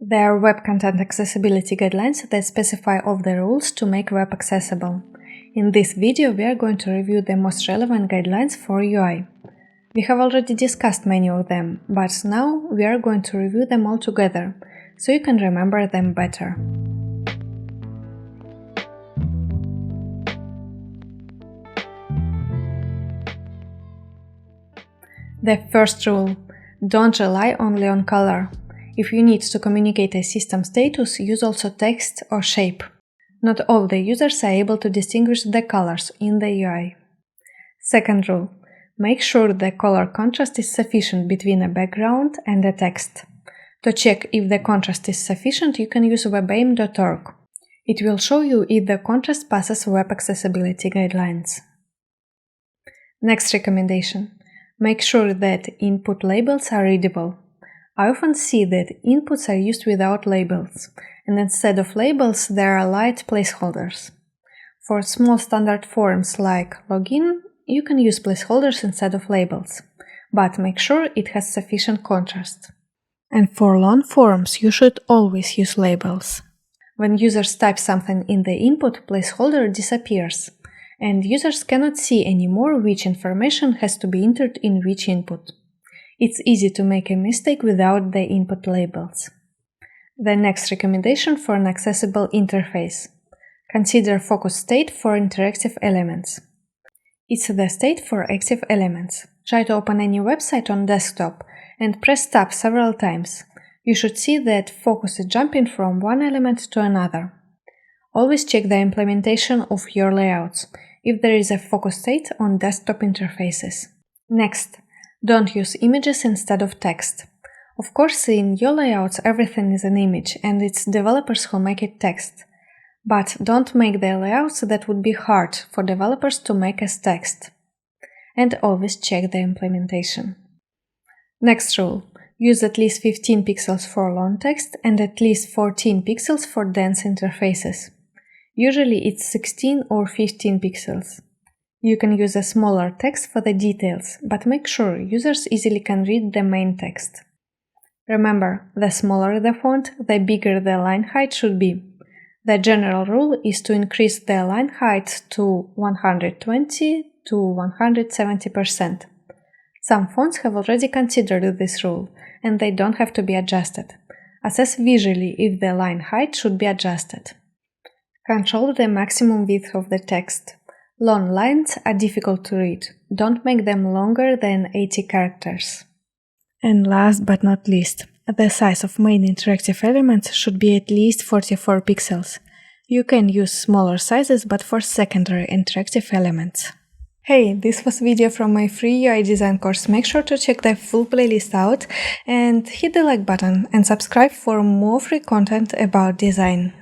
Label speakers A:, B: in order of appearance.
A: There are web content accessibility guidelines that specify all the rules to make web accessible. In this video, we are going to review the most relevant guidelines for UI. We have already discussed many of them, but now we are going to review them all together, so you can remember them better. The first rule: don't rely only on color. If you need to communicate a system status, use also text or shape. Not all the users are able to distinguish the colors in the UI. Second rule: make sure the color contrast is sufficient between a background and the text. To check if the contrast is sufficient, you can use webaim.org. It will show you if the contrast passes web accessibility guidelines. Next recommendation: make sure that input labels are readable. I often see that inputs are used without labels, and instead of labels there are light placeholders. For small standard forms like login, you can use placeholders instead of labels, but make sure it has sufficient contrast. And for long forms, you should always use labels. When users type something in the input, placeholder disappears, and users cannot see anymore which information has to be entered in which input. It's easy to make a mistake without the input labels. The next recommendation for an accessible interface: consider focus state for interactive elements. It's the state for active elements. Try to open any website on desktop and press tab several times. You should see that focus is jumping from one element to another. Always check the implementation of your layouts if there is a focus state on desktop interfaces. Next, don't use images instead of text. Of course, in your layouts everything is an image and it's developers who make it text. But don't make the layouts that would be hard for developers to make as text. And always check the implementation. Next rule: use at least 15 pixels for long text and at least 14 pixels for dense interfaces. Usually it's 16 or 15 pixels. You can use a smaller text for the details, but make sure users easily can read the main text. Remember, the smaller the font, the bigger the line height should be. The general rule is to increase the line height to 120 to 170%. Some fonts have already considered this rule, and they don't have to be adjusted. Assess visually if the line height should be adjusted. Control the maximum width of the text. Long lines are difficult to read. Don't make them longer than 80 characters. And last but not least, the size of main interactive elements should be at least 44 pixels. You can use smaller sizes, but for secondary interactive elements. Hey, this was a video from my free UI design course. Make sure to check the full playlist out and hit the like button and subscribe for more free content about design.